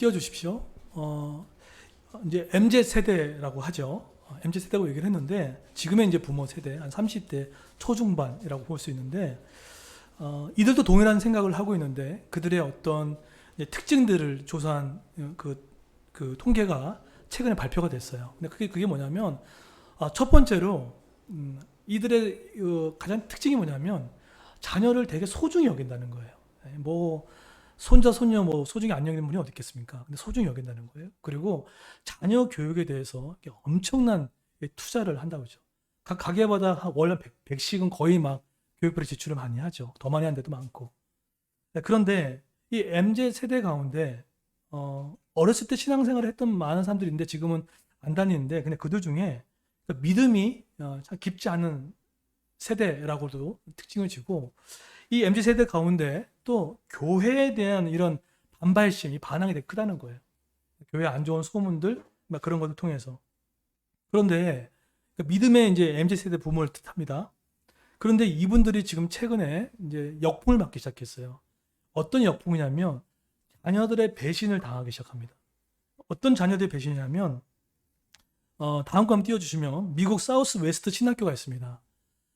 띄워주십시오. 이제 MZ 세대라고 하죠. MZ 세대라고 얘기를 했는데 지금의 이제 부모 세대 한 30대 초중반이라고 볼 수 있는데 이들도 동일한 생각을 하고 있는데 그들의 어떤 이제 특징들을 조사한 그 통계가 최근에 발표가 됐어요. 근데 그게 뭐냐면 첫 번째로 이들의 가장 특징이 뭐냐면 자녀를 되게 소중히 여긴다는 거예요. 뭐 손자 손녀 뭐 소중히 안 여기는 분이 어디 있겠습니까? 근데 소중히 여긴다는 거예요. 그리고 자녀 교육에 대해서 엄청난 투자를 한다고 그러죠. 각 가게마다 월 100씩은 거의 막 교육비를 지출을 많이 하죠. 더 많이 한 데도 많고. 네, 그런데 이 MZ 세대 가운데 어렸을 때 신앙생활을 했던 많은 사람들이 있는데 지금은 안 다니는데 근데 그들 중에 그 믿음이 참 깊지 않은 세대라고도 특징을 지고 이 MZ 세대 가운데 또 교회에 대한 이런 반발심, 이 반항이 되게 크다는 거예요. 교회 안 좋은 소문들 막 그런 것을 통해서. 그런데 그 믿음의 이제 MZ 세대 부모를 뜻합니다. 그런데 이분들이 지금 최근에 이제 역풍을 맞기 시작했어요. 어떤 역풍이냐면 자녀들의 배신을 당하기 시작합니다. 어떤 자녀들의 배신이냐면 다음 거 한번 띄워주시면 미국 사우스 웨스트 신학교가 있습니다.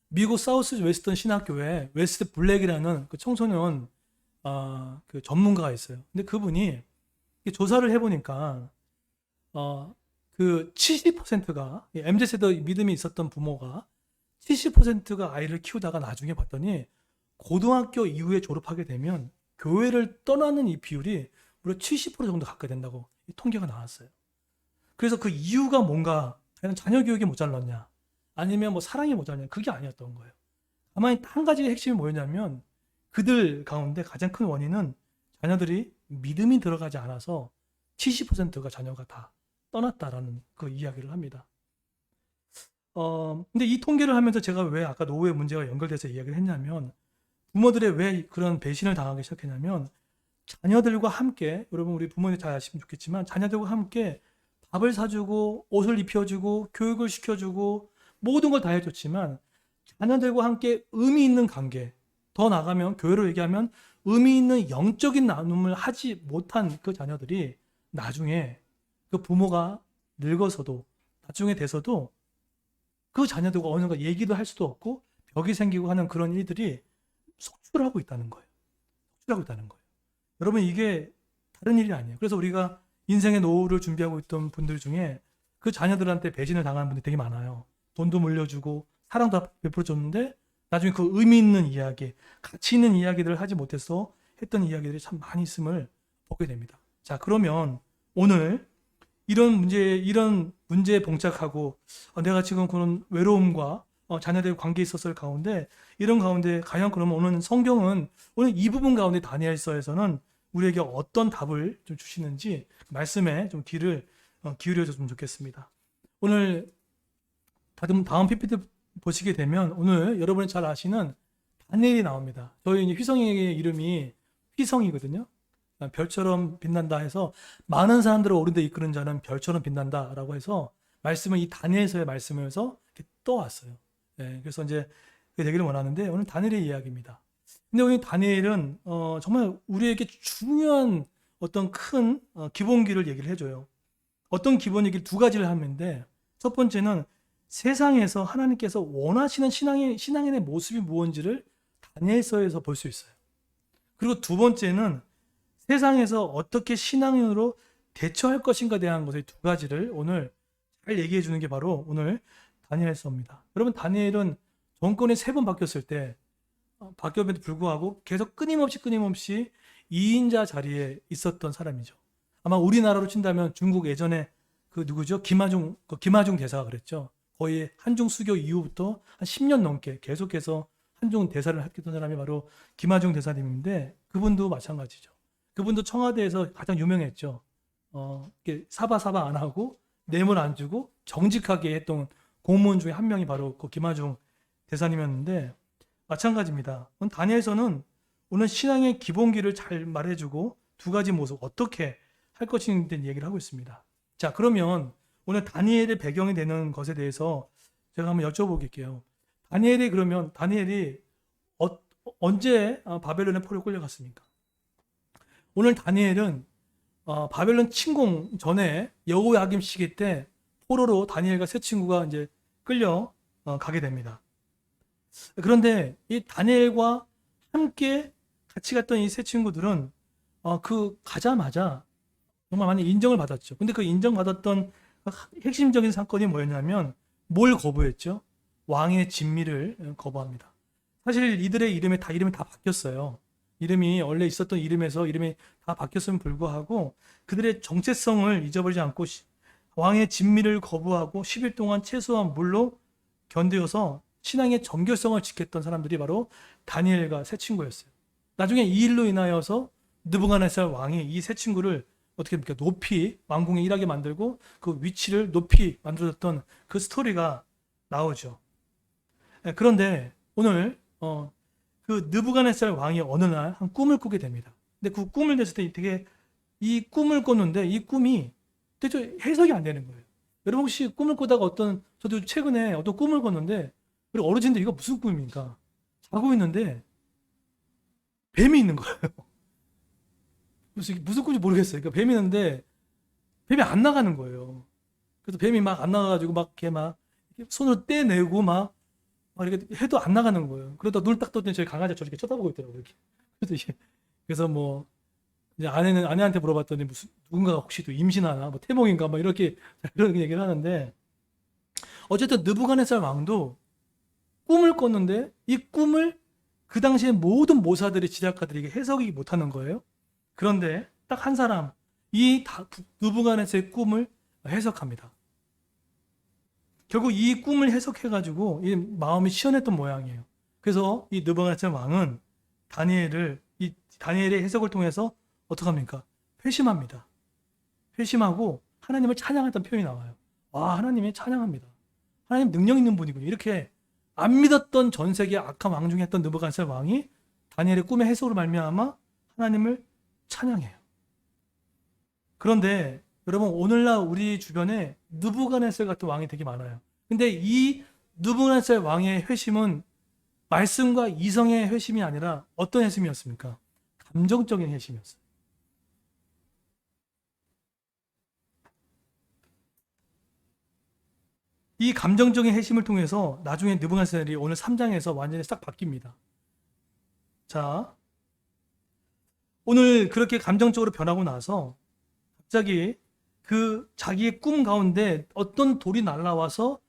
미국 사우스 웨스턴 신학교에 웨스트 블랙이라는 그 청소년 그 전문가가 있어요. 근데 그분이 조사를 해보니까 그 70%가 MZ 세대 믿음이 있었던 부모가 70%가 아이를 키우다가 나중에 봤더니 고등학교 이후에 졸업하게 되면 교회를 떠나는 이 비율이 무려 70% 정도 가까이 된다고 이 통계가 나왔어요. 그래서 그 이유가 뭔가 과연 자녀 교육이 모자랐냐 아니면 뭐 사랑이 모자랐냐 그게 아니었던 거예요. 다만 한 가지 핵심이 뭐였냐면 그들 가운데 가장 큰 원인은 자녀들이 믿음이 들어가지 않아서 70%가 자녀가 다 떠났다라는 그 이야기를 합니다. 근데 이 통계를 하면서 제가 왜 아까 노후의 문제가 연결돼서 이야기를 했냐면 부모들의 왜 그런 배신을 당하기 시작했냐면 자녀들과 함께 여러분 우리 부모님 잘 아시면 좋겠지만 자녀들과 함께 밥을 사주고 옷을 입혀주고 교육을 시켜주고 모든 걸 다 해줬지만 자녀들과 함께 의미 있는 관계 더 나가면 교회로 얘기하면 의미 있는 영적인 나눔을 하지 못한 그 자녀들이 나중에 그 부모가 늙어서도 나중에 돼서도 그 자녀들과 어느 가 얘기도 할 수도 없고 벽이 생기고 하는 그런 일들이 속출하고 있다는 거예요. 속출하고 있다는 거예요. 여러분 이게 다른 일이 아니에요. 그래서 우리가 인생의 노후를 준비하고 있던 분들 중에 그 자녀들한테 배신을 당하는 분들이 되게 많아요. 돈도 물려주고 사랑도 베풀어줬는데 나중에 그 의미 있는 이야기, 가치 있는 이야기들을 하지 못해서 했던 이야기들이 참 많이 있음을 보게 됩니다. 자, 그러면 오늘 이런 문제에 봉착하고 내가 지금 그런 외로움과 자녀들의 관계에 있었을 가운데 이런 가운데 과연 그러면 오늘 성경은 오늘 이 부분 가운데 다니엘서에서는 우리에게 어떤 답을 좀 주시는지 말씀에 좀 귀를 기울여 줬으면 좋겠습니다. 오늘 다음 PPT 보시게 되면 오늘 여러분이 잘 아시는 다니엘이 나옵니다. 저희 휘성이의 이름이 휘성이거든요. 별처럼 빛난다 해서 많은 다사람들을 옳은 데 이끄는 자는 별처럼 빛난다라고 해서 말씀을 이 다니엘서의 말씀에서 떠왔어요. 네, 그래서 이제 그 얘기를 원하는데 오늘 다니엘의 이야기입니다. 근데 오늘 다니엘은 정말 우리에게 중요한 어떤 큰 기본기를 얘기를 해줘요. 어떤 기본 얘기를 두 가지를 하는데 첫 번째는 세상에서 하나님께서 원하시는 신앙인의 모습이 무엇인지를 다니엘서에서 볼 수 있어요. 그리고 두 번째는 세상에서 어떻게 신앙인으로 대처할 것인가에 대한 것의 두 가지를 오늘 잘 얘기해 주는 게 바로 오늘 다니엘서입니다. 여러분 다니엘은 정권이 3번 바뀌었을 때 바뀌었음에도 불구하고 계속 끊임없이 2인자 자리에 있었던 사람이죠. 아마 우리나라로 친다면 중국 예전에 그 누구죠? 김하중 대사가 그랬죠. 거의 한중 수교 이후부터 한 10년 넘게 계속해서 한중 대사를 했던 사람이 바로 김하중 대사님인데 그분도 마찬가지죠. 그분도 청와대에서 가장 유명했죠. 사바사바 안 하고 뇌물 안 주고 정직하게 했던 공무원 중에 한 명이 바로 그 김하중 대사님이었는데 마찬가지입니다. 다니엘서는 오늘 신앙의 기본기를 잘 말해주고 두 가지 모습 어떻게 할 것인지에 대한 얘기를 하고 있습니다. 자, 그러면 오늘 다니엘의 배경이 되는 것에 대해서 제가 한번 여쭤보게요. 다니엘이 언제 바벨론의 포로에 끌려갔습니까? 오늘 다니엘은 바벨론 침공 전에 여호야김 시기 때 포로로 다니엘과 세 친구가 이제 끌려 가게 됩니다. 그런데 이 다니엘과 함께 같이 갔던 이 세 친구들은 그 가자마자 정말 많이 인정을 받았죠. 근데 그 인정받았던 핵심적인 사건이 뭐였냐면 뭘 거부했죠? 왕의 진미를 거부합니다. 사실 이들의 이름이 다 바뀌었어요. 이름이 원래 있었던 이름에서 이름이 다 바뀌었음에 불구하고 그들의 정체성을 잊어버리지 않고 왕의 진미를 거부하고 10일 동안 채소와 물로 견뎌서 신앙의 정결성을 지켰던 사람들이 바로 다니엘과 세 친구였어요. 나중에 이 일로 인하여서 느부갓네살 왕이 이 세 친구를 어떻게 합니까? 높이 왕궁에 일하게 만들고 그 위치를 높이 만들어줬던 그 스토리가 나오죠. 그런데 오늘 그 느부갓네살 왕이 어느 날 한 꿈을 꾸게 됩니다. 근데 그 꿈을 꿨을 때 되게 이 꿈을 꿨는데 이 꿈이 되게 해석이 안 되는 거예요. 여러분 혹시 꿈을 꾸다가 저도 최근에 어떤 꿈을 꿨는데 우리 어르신들 이거 무슨 꿈입니까? 자고 있는데 뱀이 있는 거예요. 무슨 꿈인지 모르겠어요. 그러니까 뱀이 있는데 뱀이 안 나가는 거예요. 그래서 뱀이 막 안 나가가지고 막 이렇게 막 손으로 떼내고 막 이렇게 해도 안 나가는 거예요. 그러다 눈을 딱 떴더니 저희 강아지가 저렇게 쳐다보고 있더라고요. 이렇게. 그래서 뭐 이제 아내한테 물어봤더니 무슨 누군가가 혹시 또 임신하나 뭐 태몽인가 뭐 이렇게 그런 얘기를 하는데 어쨌든 느부갓네살 왕도 꿈을 꿨는데 이 꿈을 그 당시에 모든 모사들이 지략가들이 해석이 못하는 거예요. 그런데 딱 한 사람 이 느부갓네살의 꿈을 해석합니다. 결국 이 꿈을 해석해가지고 이 마음이 시원했던 모양이에요. 그래서 이 느부갓네살 왕은 다니엘의 해석을 통해서 어떻게 합니까? 회심합니다. 회심하고 하나님을 찬양했던 표현이 나와요. 와, 하나님이 찬양합니다. 하나님 능력 있는 분이군요. 이렇게 안 믿었던 전 세계 악한 왕 중에 했던 느부갓네살 왕이 다니엘의 꿈의 해석으로 말미암아 하나님을 찬양해요. 그런데 여러분 오늘날 우리 주변에 느부갓네살 같은 왕이 되게 많아요. 근데 이 느부갓네살 왕의 회심은 말씀과 이성의 회심이 아니라 어떤 회심이었습니까? 감정적인 회심이었어요. 이 감정적인 회심을 통해서 나중에 느부갓네살이 오늘 3장에서 완전히 싹 바뀝니다. 자, 오늘 그렇게 감정적으로 변하고 나서 갑자기 그 자기의 꿈 가운데 어떤 돌이 날라와서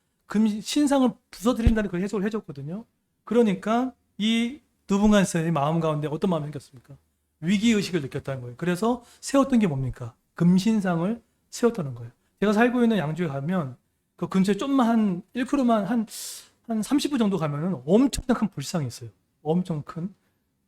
신상을 부숴드린다는 그 해석을 해줬거든요. 그러니까 이 느부갓네살의 마음 가운데 어떤 마음이 생겼습니까? 위기의식을 느꼈다는 거예요. 그래서 세웠던 게 뭡니까? 금신상을 세웠다는 거예요. 제가 살고 있는 양주에 가면 그 근처에 좀만 한 1km만 한 30분 정도 가면은 엄청난 큰 불상이 있어요. 엄청 큰,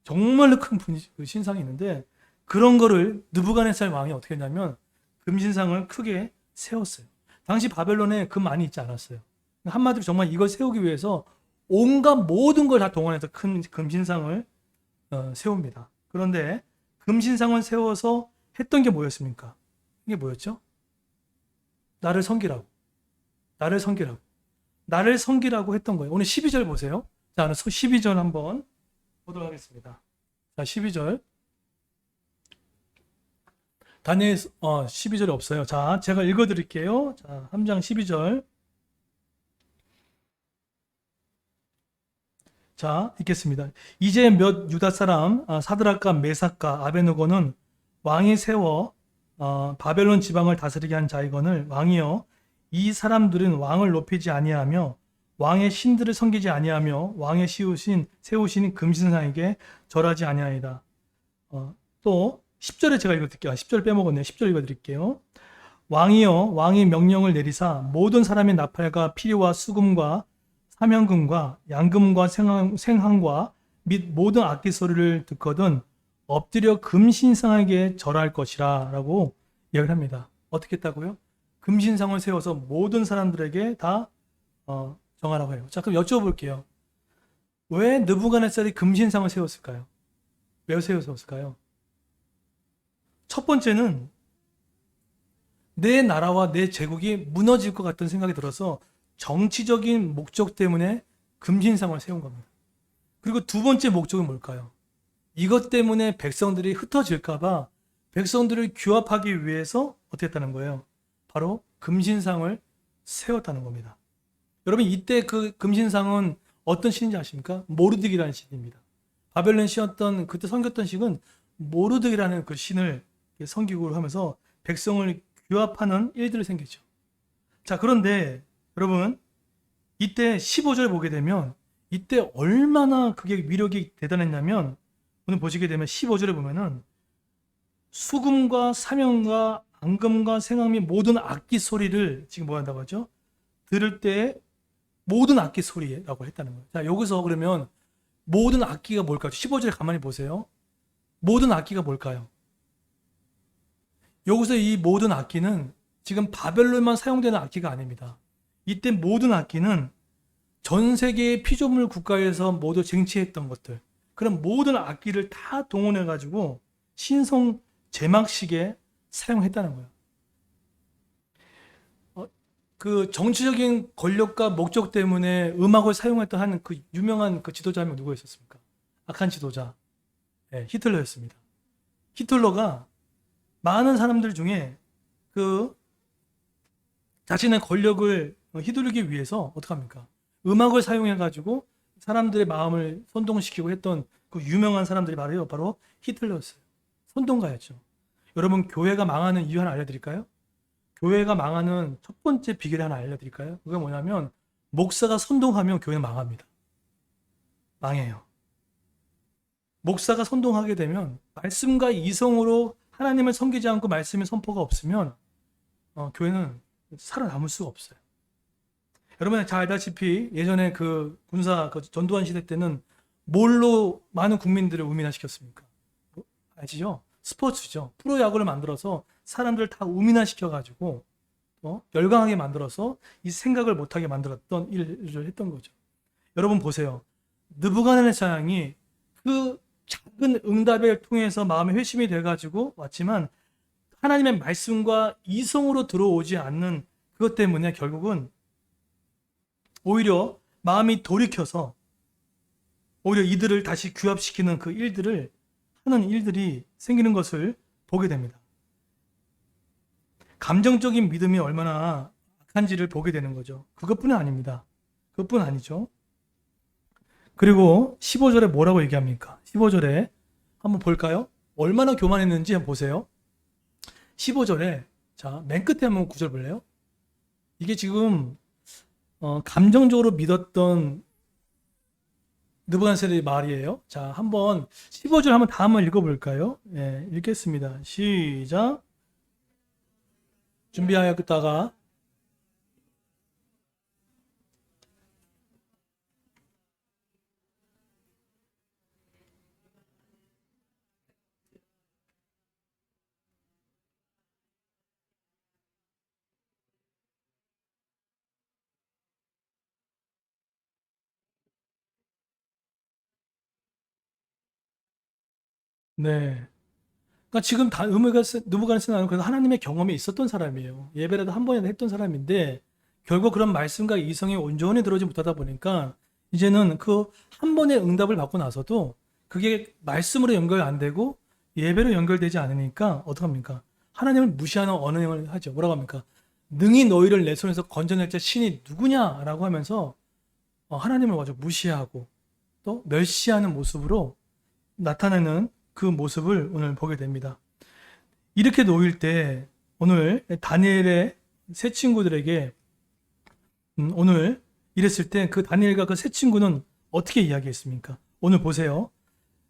정말로 큰 신상이 있는데 그런 거를 느부갓네살 왕이 어떻게 했냐면 금신상을 크게 세웠어요. 당시 바벨론에 금 많이 있지 않았어요. 한마디로 정말 이걸 세우기 위해서 온갖 모든 걸 다 동원해서 큰 금신상을 세웁니다. 그런데 금신상을 세워서 했던 게 뭐였습니까? 이게 뭐였죠? 나를 섬기라고. 나를 섬기라고 했던 거예요. 오늘 12절 보세요. 자, 12절 한번 보도록 하겠습니다. 자, 12절. 다니엘 12절이 없어요. 자, 제가 읽어드릴게요. 자, 3장 12절. 자, 읽겠습니다. 이제 몇 유다 사람 사드락과 메삭과 아베느고는 왕이 세워 바벨론 지방을 다스리게 한 자이거늘 왕이여 이 사람들은 왕을 높이지 아니하며 왕의 신들을 섬기지 아니하며 왕의 세우신 금신상에게 절하지 아니하이다. 또 10절에 제가 읽어드릴게요. 10절 빼먹었네요. 10절 읽어드릴게요. 왕이여 왕이 명령을 내리사 모든 사람의 나팔과 피리와 수금과 사명금과 양금과 생항과 및 모든 악기 소리를 듣거든 엎드려 금신상에게 절할 것이라 라고 이야기를 합니다. 어떻게 했다고요? 금신상을 세워서 모든 사람들에게 다 정하라고 해요. 자, 그럼 여쭤볼게요. 왜 느부갓네살이 금신상을 세웠을까요? 왜 세웠을까요? 첫 번째는 내 나라와 내 제국이 무너질 것 같다는 생각이 들어서 정치적인 목적 때문에 금신상을 세운 겁니다. 그리고 두 번째 목적은 뭘까요? 이것 때문에 백성들이 흩어질까봐 백성들을 규합하기 위해서 어떻게 했다는 거예요? 바로 금신상을 세웠다는 겁니다. 여러분 이때 그 금신상은 어떤 신인지 아십니까? 모르드기라는 신입니다. 바벨론 신었던 그때 섬겼던 신은 모르드기라는 그 신을 섬기고 하면서 백성을 규합하는 일들이 생기죠. 자, 그런데 여러분 이때 15절 보게 되면 이때 얼마나 그게 위력이 대단했냐면 오늘 보시게 되면 15절에 보면은 수금과 사명과 앙금과 생황 및 모든 악기 소리를 지금 뭐 한다고 하죠? 들을 때 모든 악기 소리라고 했다는 거예요. 자, 여기서 그러면 모든 악기가 뭘까요? 15절에 가만히 보세요. 모든 악기가 뭘까요? 여기서 이 모든 악기는 지금 바벨론만 사용되는 악기가 아닙니다. 이때 모든 악기는 전 세계의 피조물 국가에서 모두 쟁취했던 것들, 그런 모든 악기를 다 동원해 가지고 신성 제막식에 사용했다는 거예요. 그 정치적인 권력과 목적 때문에 음악을 사용했던 한 그 유명한 그 지도자 한 명 누구 있었습니까? 악한 지도자, 네, 히틀러였습니다. 히틀러가 많은 사람들 중에 그 자신의 권력을 휘두르기 위해서 어떻게 합니까? 음악을 사용해 가지고 사람들의 마음을 선동시키고 했던 그 유명한 사람들이 바로 히틀러였어요. 선동가였죠. 여러분 교회가 망하는 이유 하나 알려드릴까요? 교회가 망하는 첫 번째 비결 하나 알려드릴까요? 그게 뭐냐면 목사가 선동하면 교회는 망합니다. 망해요. 목사가 선동하게 되면 말씀과 이성으로 하나님을 섬기지 않고 말씀의 선포가 없으면 교회는 살아남을 수가 없어요. 여러분 잘 알다시피 예전에 그 군사 그 전두환 시대 때는 뭘로 많은 국민들을 우민화시켰습니까? 아시죠? 스포츠죠. 프로야구를 만들어서 사람들을 다 우민화시켜가지고 열광하게 만들어서 이 생각을 못하게 만들었던 일을 했던 거죠. 여러분 보세요. 느부갓네살이 그 작은 응답을 통해서 마음의 회심이 돼가지고 왔지만 하나님의 말씀과 이성으로 들어오지 않는 그것 때문에 결국은 오히려 마음이 돌이켜서 오히려 이들을 다시 규합시키는 그 일들을 하는 일들이 생기는 것을 보게 됩니다. 감정적인 믿음이 얼마나 악한지를 보게 되는 거죠. 그것뿐이 아닙니다. 그것뿐 아니죠. 그리고 15절에 뭐라고 얘기합니까? 15절에 한번 볼까요? 얼마나 교만했는지 한번 보세요. 15절에 자, 맨 끝에 한번 구절 볼래요? 이게 지금 감정적으로 믿었던 느부갓네살의 말이에요. 자, 한번 15절 한번 다 한번 읽어볼까요? 예, 읽겠습니다. 시작. 준비하였다가 네. 그러니까 지금 다 느부갓네살은 그래서 하나님의 경험이 있었던 사람이에요. 예배라도 한 번이라도 했던 사람인데 결국 그런 말씀과 이성이 온전히 들어오지 못하다 보니까 이제는 그 한 번의 응답을 받고 나서도 그게 말씀으로 연결 안 되고 예배로 연결되지 않으니까 어떡합니까? 하나님을 무시하는 언행을 하죠. 뭐라고 합니까? 능히 너희를 내 손에서 건져낼 자 신이 누구냐라고 하면서 하나님을 먼저 무시하고 또 멸시하는 모습으로 나타내는 그 모습을 오늘 보게 됩니다. 이렇게 놓일 때 오늘 다니엘의 세 친구들에게 오늘 이랬을 때 그 다니엘과 그 세 친구는 어떻게 이야기했습니까? 오늘 보세요.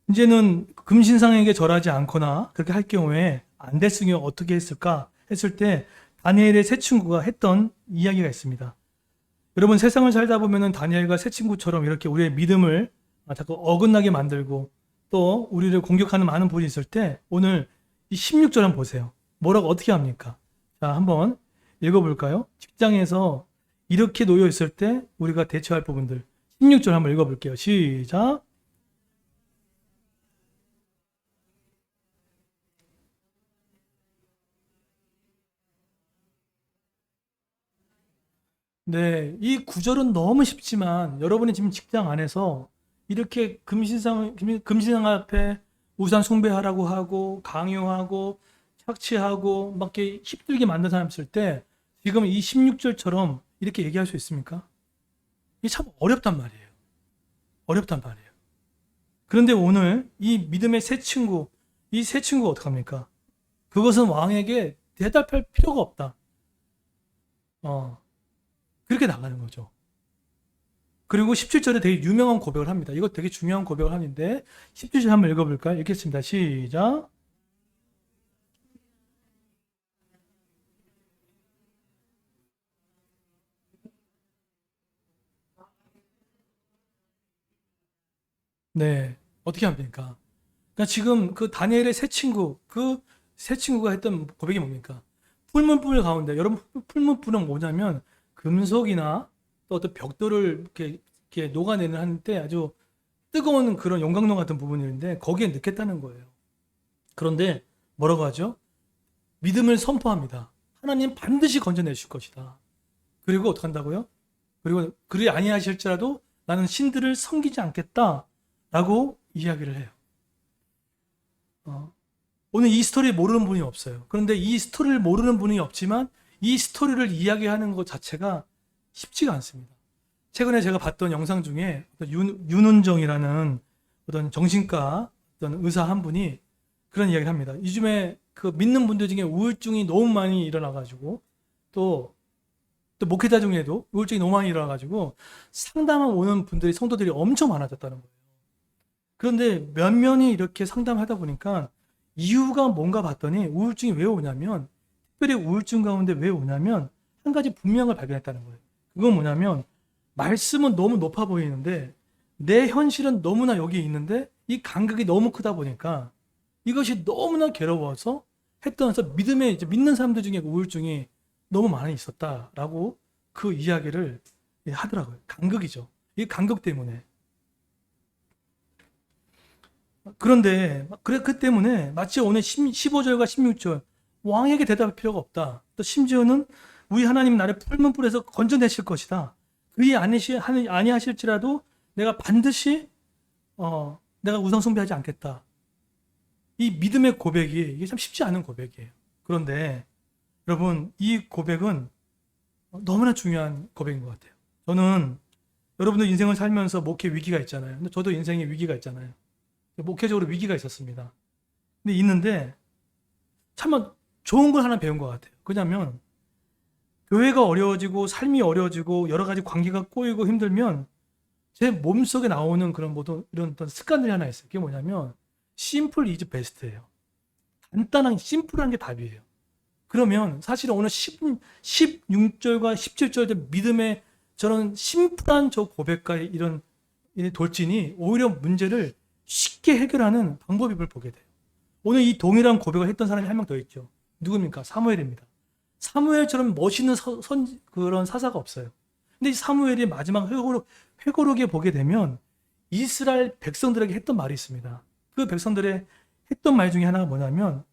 이제는 금신상에게 절하지 않거나 그렇게 할 경우에 안 됐으니 어떻게 했을까 했을 때 다니엘의 세 친구가 했던 이야기가 있습니다. 여러분 세상을 살다 보면은 다니엘과 세 친구처럼 이렇게 우리의 믿음을 자꾸 어긋나게 만들고 또 우리를 공격하는 많은 분이 있을 때 오늘 이 16절 한번 보세요. 뭐라고 어떻게 합니까? 자, 한번 읽어볼까요? 직장에서 이렇게 놓여 있을 때 우리가 대처할 부분들 16절 한번 읽어볼게요. 시작. 네, 이 구절은 너무 쉽지만 여러분이 지금 직장 안에서 이렇게 금신상 앞에 우상 숭배하라고 하고 강요하고 착취하고 막 이렇게 힘들게 만든 사람 있을 때 지금 이 16절처럼 이렇게 얘기할 수 있습니까? 이게 참 어렵단 말이에요. 어렵단 말이에요. 그런데 오늘 이 믿음의 새 친구, 이 새 친구가 어떡합니까? 그것은 왕에게 대답할 필요가 없다. 그렇게 나가는 거죠. 그리고 17절에 되게 유명한 고백을 합니다. 이거 되게 중요한 고백을 하는데 17절 한번 읽어볼까요? 읽겠습니다. 시작. 네. 어떻게 합니까? 그러니까 지금 그 다니엘의 새 친구, 그 새 친구가 했던 고백이 뭡니까? 풀문불 가운데, 여러분 풀문불은 뭐냐면 금속이나 또 어떤 벽돌을 이렇게 녹아내는 하는데 아주 뜨거운 그런 용광로 같은 부분인데 거기에 넣겠다는 거예요. 그런데 뭐라고 하죠? 믿음을 선포합니다. 하나님 반드시 건져내실 것이다. 그리고 어떻게 한다고요? 그리고 그리 아니하실지라도 나는 신들을 섬기지 않겠다라고 이야기를 해요. 오늘 이 스토리 모르는 분이 없어요. 그런데 이 스토리를 모르는 분이 없지만 이 스토리를 이야기하는 것 자체가 쉽지가 않습니다. 최근에 제가 봤던 영상 중에 윤은정이라는 어떤 정신과 어떤 의사 한 분이 그런 이야기를 합니다. 요즘에 그 믿는 분들 중에 우울증이 너무 많이 일어나가지고 또 목회자 중에도 우울증이 너무 많이 일어나가지고 상담을 오는 분들이 성도들이 엄청 많아졌다는 거예요. 그런데 면면이 이렇게 상담하다 보니까 이유가 뭔가 봤더니 우울증이 왜 오냐면 특별히 우울증 가운데 왜 오냐면 한 가지 분명을 발견했다는 거예요. 그건 뭐냐면 말씀은 너무 높아 보이는데 내 현실은 너무나 여기 있는데 이 간극이 너무 크다 보니까 이것이 너무나 괴로워서 했던 믿음에 이제 믿는 사람들 중에 우울증이 너무 많이 있었다라고 그 이야기를 하더라고요. 간극이죠. 이 간극 때문에. 그런데 그 때문에 마치 오늘 15절과 16절 왕에게 대답할 필요가 없다. 또 심지어는 우리 하나님 나를 푸른 불에서 건져내실 것이다. 그이 아니하실지라도 내가 반드시 내가 우상 숭배하지 않겠다. 이 믿음의 고백이 이게 참 쉽지 않은 고백이에요. 그런데 여러분 이 고백은 너무나 중요한 고백인 것 같아요. 저는 여러분들 인생을 살면서 목회 위기가 있잖아요. 근데 저도 인생에 위기가 있잖아요. 목회적으로 위기가 있었습니다. 근데 있는데 참 좋은 걸 하나 배운 것 같아요. 그냐면 교회가 어려워지고 삶이 어려워지고 여러 가지 관계가 꼬이고 힘들면 제 몸속에 나오는 그런 모든 이런 어떤 습관들이 하나 있어요. 그게 뭐냐면 심플 이즈 베스트예요. 간단한 심플한 게 답이에요. 그러면 사실은 오늘 16절과 17절의 믿음의 저런 심플한 저 고백과 이런 돌진이 오히려 문제를 쉽게 해결하는 방법을 보게 돼요. 오늘 이 동일한 고백을 했던 사람이 한 명 더 있죠. 누굽니까? 사무엘입니다. 사무엘처럼 멋있는 그런 사사가 없어요. 근데 이 사무엘이 마지막 회고록에 보게 되면 이스라엘 백성들에게 했던 말이 있습니다. 그 백성들의 했던 말 중에 하나가 뭐냐면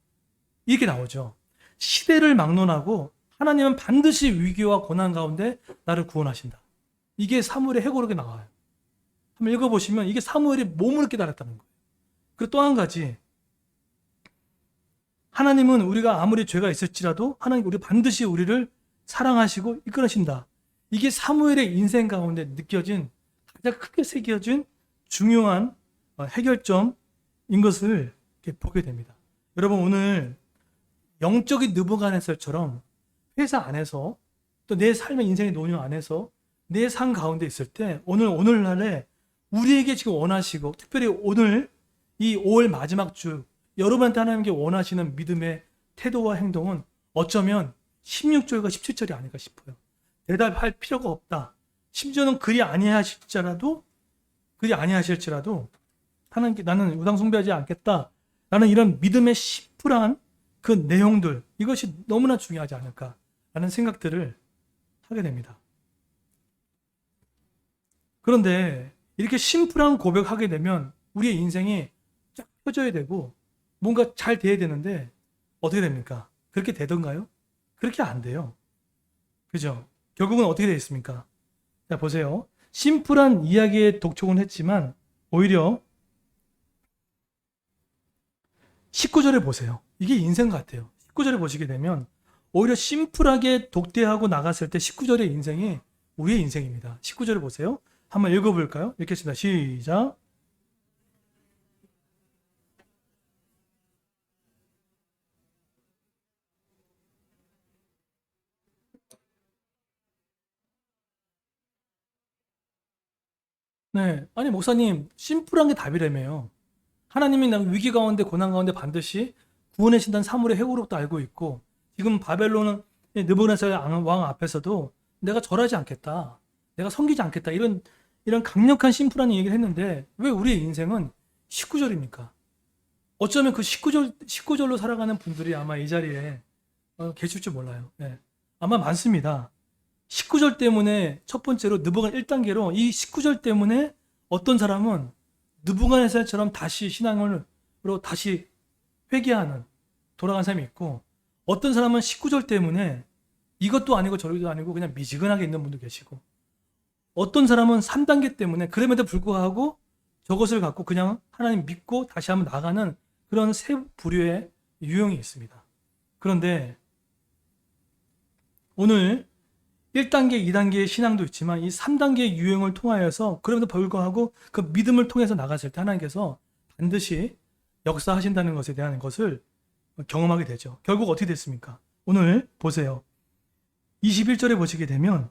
이렇게 나오죠. 시대를 막론하고 하나님은 반드시 위기와 고난 가운데 나를 구원하신다. 이게 사무엘의 회고록에 나와요. 한번 읽어보시면 이게 사무엘이 몸으로 깨달았다는 거예요. 그리고 또 한 가지 하나님은 우리가 아무리 죄가 있을지라도 하나님 우리 반드시 우리를 사랑하시고 이끌으신다. 이게 사무엘의 인생 가운데 느껴진 가장 크게 새겨진 중요한 해결점인 것을 보게 됩니다. 여러분 오늘 영적인 느부갓네살처럼 회사 안에서 또 내 삶의 인생의 노년 안에서 내 삶 가운데 있을 때 오늘날에 우리에게 지금 원하시고 특별히 오늘 이 5월 마지막 주 여러분한테 하나님께 원하시는 믿음의 태도와 행동은 어쩌면 16절과 17절이 아닐까 싶어요. 대답할 필요가 없다. 심지어는 그리 아니하실지라도 하나님께 나는 우상 숭배하지 않겠다. 라는 이런 믿음의 심플한 그 내용들 이것이 너무나 중요하지 않을까라는 생각들을 하게 됩니다. 그런데 이렇게 심플한 고백하게 되면 우리의 인생이 쫙 펴져야 되고 뭔가 잘 돼야 되는데 어떻게 됩니까? 그렇게 되던가요? 그렇게 안 돼요. 그죠? 결국은 어떻게 되겠습니까? 자, 보세요. 심플한 이야기에 독촉은 했지만 오히려 19절에 보세요. 이게 인생 같아요. 19절에 보시게 되면 오히려 심플하게 독대하고 나갔을 때 19절의 인생이 우리의 인생입니다. 19절을 보세요. 한번 읽어볼까요? 읽겠습니다. 시작. 네. 아니, 목사님, 심플한 게 답이라며요. 하나님이 나 위기 가운데, 고난 가운데 반드시 구원하신다는 사물의 회고록도 알고 있고, 지금 바벨론은 느부갓네살 왕 앞에서도 내가 절하지 않겠다. 내가 섬기지 않겠다. 이런 강력한 심플한 얘기를 했는데, 왜 우리의 인생은 19절입니까? 어쩌면 그 19절로 살아가는 분들이 아마 이 자리에 계실 줄 몰라요. 네. 아마 많습니다. 19절 때문에 첫 번째로 느부갓 1단계로 이 19절 때문에 어떤 사람은 느부갓네살처럼 다시 신앙으로 다시 회개하는 돌아간 사람이 있고, 어떤 사람은 19절 때문에 이것도 아니고 저것도 아니고 그냥 미지근하게 있는 분도 계시고, 어떤 사람은 3단계 때문에 그럼에도 불구하고 저것을 갖고 그냥 하나님 믿고 다시 한번 나가는 그런 세 부류의 유형이 있습니다. 그런데 오늘 1단계, 2단계의 신앙도 있지만 이 3단계의 유형을 통하여서 그럼에도 불구하고 그 믿음을 통해서 나갔을 때 하나님께서 반드시 역사하신다는 것에 대한 것을 경험하게 되죠. 결국 어떻게 됐습니까? 오늘 보세요. 21절에 보시게 되면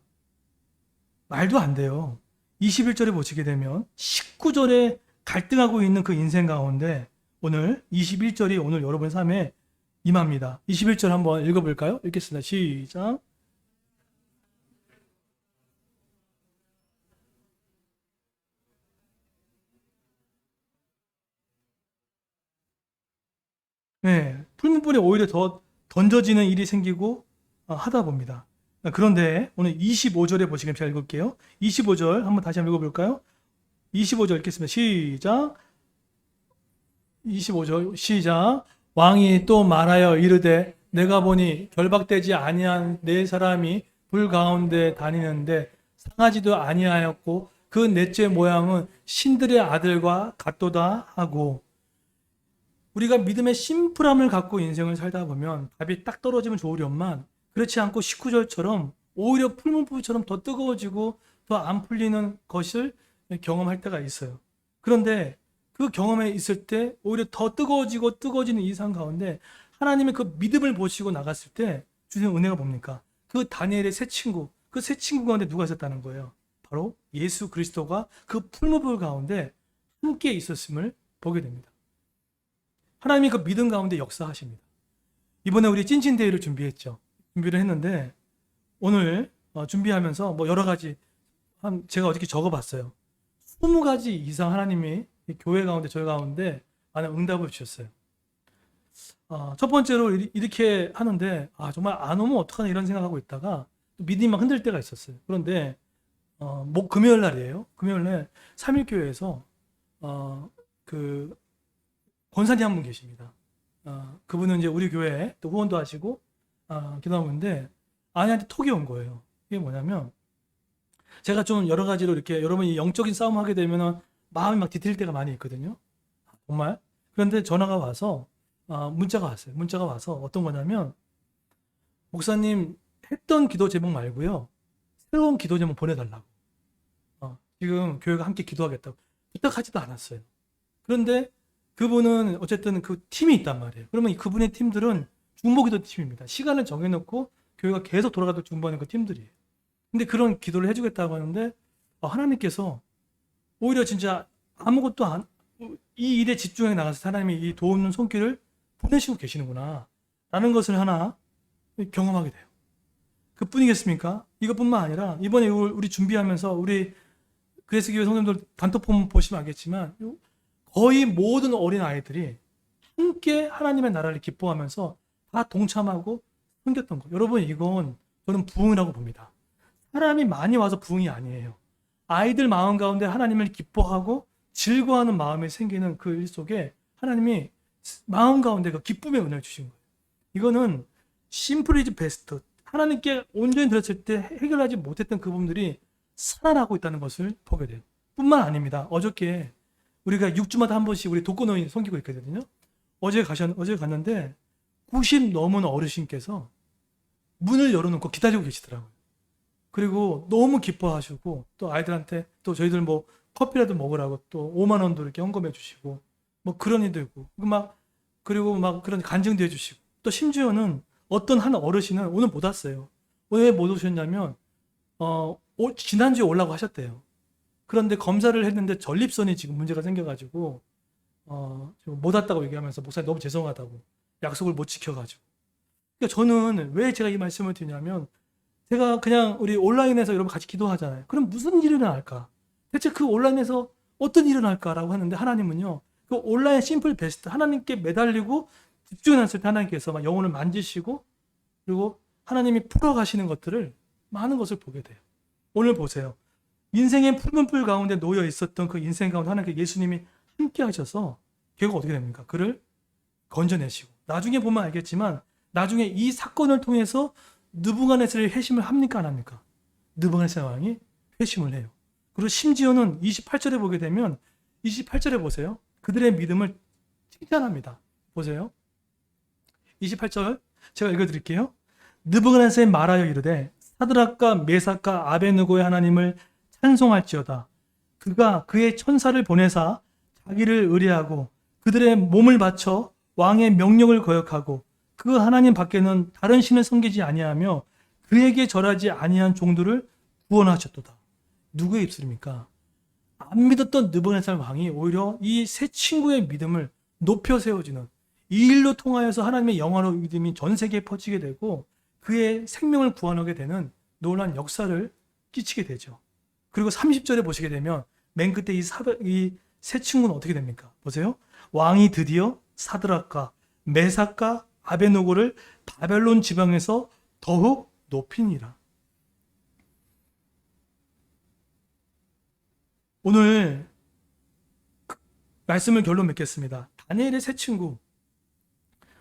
말도 안 돼요. 21절에 보시게 되면 19절에 갈등하고 있는 그 인생 가운데 오늘 21절이 오늘 여러분의 삶에 임합니다. 21절 한번 읽어볼까요? 읽겠습니다. 시작. 네, 풀무불에 오히려 더 던져지는 일이 생기고 하다 봅니다. 그런데 오늘 25절에 보시면 제가 읽을게요. 25절 한번 다시 한번 읽어볼까요? 25절 읽겠습니다. 시작. 25절 시작. 왕이 또 말하여 이르되 내가 보니 결박되지 아니한 네 사람이 불 가운데 다니는데 상하지도 아니하였고 그 넷째 모양은 신들의 아들과 같도다 하고, 우리가 믿음의 심플함을 갖고 인생을 살다 보면 답이 딱 떨어지면 좋으련만 그렇지 않고 19절처럼 오히려 풀문불처럼 더 뜨거워지고 더 안 풀리는 것을 경험할 때가 있어요. 그런데 그 경험에 있을 때 오히려 더 뜨거워지고 뜨거워지는 이상 가운데 하나님의 그 믿음을 보시고 나갔을 때 주시는 은혜가 뭡니까? 그 다니엘의 세 친구, 그 세 친구 가운데 누가 있었다는 거예요? 바로 예수 그리스도가 그 풀무불 가운데 함께 있었음을 보게 됩니다. 하나님이 그 믿음 가운데 역사하십니다. 이번에 우리 찐찐데이를 준비했죠. 준비를 했는데 오늘 준비하면서 뭐 여러 가지 제가 어떻게 적어봤어요. 20가지 이상 하나님이 교회 가운데 저희 가운데 많은 응답을 주셨어요. 첫 번째로 이렇게 하는데 정말 안 오면 어떡하나 이런 생각하고 있다가 믿음이 막 흔들 때가 있었어요. 그런데 금요일 날이에요. 금요일 날 삼일교회에서 그 권사님 한 분 계십니다. 그분은 이제 우리 교회에 또 후원도 하시고 기도하고 있는데 아내한테 톡이 온 거예요. 이게 뭐냐면 제가 좀 여러 가지로 이렇게 여러분이 영적인 싸움 하게 되면은 마음이 막 뒤틀릴 때가 많이 있거든요. 정말. 그런데 전화가 와서 문자가 왔어요. 문자가 와서 어떤 거냐면 목사님 했던 기도 제목 말고요. 새로운 기도 제목 보내달라고. 지금 교회가 함께 기도하겠다고. 부탁하지도 않았어요. 그런데 그분은 어쨌든 그 팀이 있단 말이에요. 그러면 그분의 팀들은 중보기도 팀입니다. 시간을 정해놓고 교회가 계속 돌아가도록 중보하는 그 팀들이에요. 근데 그런 기도를 해주겠다고 하는데 하나님께서 오히려 진짜 아무것도 이 일에 집중해 나가서 하나님이 이 도움는 손길을 보내시고 계시는구나 라는 것을 하나 경험하게 돼요. 그뿐이겠습니까? 이것뿐만 아니라 이번에 우리 준비하면서 우리 그레스교회 성도들 단톡폼 보시면 알겠지만 거의 모든 어린 아이들이 함께 하나님의 나라를 기뻐하면서 다 동참하고 섬겼던 거. 여러분 이건 저는 부흥이라고 봅니다. 사람이 많이 와서 부흥이 아니에요. 아이들 마음 가운데 하나님을 기뻐하고 즐거워하는 마음이 생기는 그 일 속에 하나님이 마음 가운데 그 기쁨의 은혜를 주신 거예요. 이거는 심플이즈 베스트. 하나님께 온전히 들었을 때 해결하지 못했던 그 부분들이 살아나고 있다는 것을 보게 돼요. 뿐만 아닙니다. 어저께 우리가 6주마다 한 번씩 우리 독거노인 섬기고 있거든요. 어제 갔는데 90 넘은 어르신께서 문을 열어놓고 기다리고 계시더라고요. 그리고 너무 기뻐하시고 또 아이들한테 또 저희들 뭐 커피라도 먹으라고 또 5만 원도 이렇게 헌금해 주시고 뭐 그런 일도 있고 그리고 막 그런 간증도 해주시고 또 심지어는 어떤 한 어르신은 오늘 못 왔어요. 왜 못 오셨냐면 지난주에 오려고 하셨대요. 그런데 검사를 했는데 전립선이 지금 문제가 생겨가지고 지금 못 왔다고 얘기하면서 목사님 너무 죄송하다고 약속을 못 지켜가지고. 그러니까 저는 왜 제가 이 말씀을 드리냐면 제가 그냥 우리 온라인에서 여러분 같이 기도하잖아요. 그럼 무슨 일이 일어날까? 대체 그 온라인에서 어떤 일이 일어날까라고 하는데 하나님은요. 그 온라인 심플 베스트 하나님께 매달리고 집중했을 때 하나님께서 막 영혼을 만지시고 그리고 하나님이 풀어가시는 것들을 많은 것을 보게 돼요. 오늘 보세요. 인생의 푸른풀 가운데 놓여 있었던 그 인생 가운데 하나님께 예수님이 함께 하셔서 결국 어떻게 됩니까? 그를 건져내시고 나중에 보면 알겠지만 나중에 이 사건을 통해서 느부갓네살이 회심을 합니까 안 합니까? 느부갓네살 왕이 회심을 해요. 그리고 심지어는 28절에 보게 되면 28절에 보세요. 그들의 믿음을 칭찬합니다. 보세요. 28절 제가 읽어드릴게요. 느부갓네살이 말하여 이르되 사드락과 메삭과 아베느고의 하나님을 찬송할지어다. 그가 그의 천사를 보내사 자기를 의뢰하고 그들의 몸을 바쳐 왕의 명령을 거역하고 그 하나님 밖에는 다른 신을 섬기지 아니하며 그에게 절하지 아니한 종들을 구원하셨도다. 누구의 입술입니까? 안 믿었던 느부갓네살 왕이 오히려 이 세 친구의 믿음을 높여 세워지는 이 일로 통하여서 하나님의 영화로 믿음이 전 세계에 퍼지게 되고 그의 생명을 구원하게 되는 놀라운 역사를 끼치게 되죠. 그리고 30절에 보시게 되면 맨 끝에 이 세 친구는 어떻게 됩니까? 보세요. 왕이 드디어 사드락과 메삭과 아베노고를 바벨론 지방에서 더욱 높이니라. 오늘 말씀을 결론 맺겠습니다. 다니엘의 세 친구.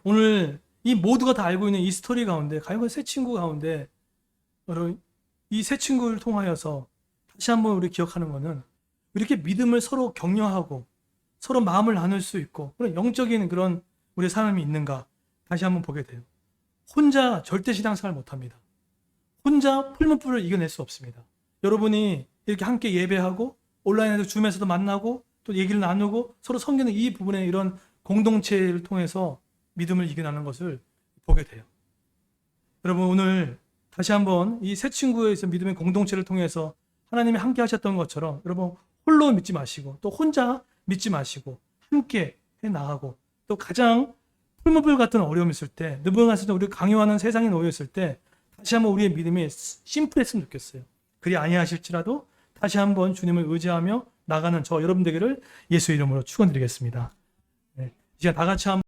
오늘 이 모두가 다 알고 있는 이 스토리 가운데 과연 세 친구 가운데 이 세 친구를 통하여서 다시 한번 우리 기억하는 것은 이렇게 믿음을 서로 격려하고 서로 마음을 나눌 수 있고 그런 영적인 그런 우리의 삶이 있는가 다시 한번 보게 돼요. 혼자 절대 신앙생활 못합니다. 혼자 풀무불을 이겨낼 수 없습니다. 여러분이 이렇게 함께 예배하고 온라인에서 줌에서도 만나고 또 얘기를 나누고 서로 섬기는 이 부분에 이런 공동체를 통해서 믿음을 이겨나는 것을 보게 돼요. 여러분 오늘 다시 한번 이 세 친구의 믿음의 공동체를 통해서 하나님이 함께 하셨던 것처럼 여러분 홀로 믿지 마시고 또 혼자 믿지 마시고 함께 해나가고 또 가장 풀무불 같은 어려움이 있을 때 느부갓네살처럼 우리 강요하는 세상에 놓여 있을 때 다시 한번 우리의 믿음이 심플했으면 좋겠어요. 그리 아니하실지라도 다시 한번 주님을 의지하며 나가는 저 여러분 되기를 예수 이름으로 축원드리겠습니다. 네. 이제 다 같이 한번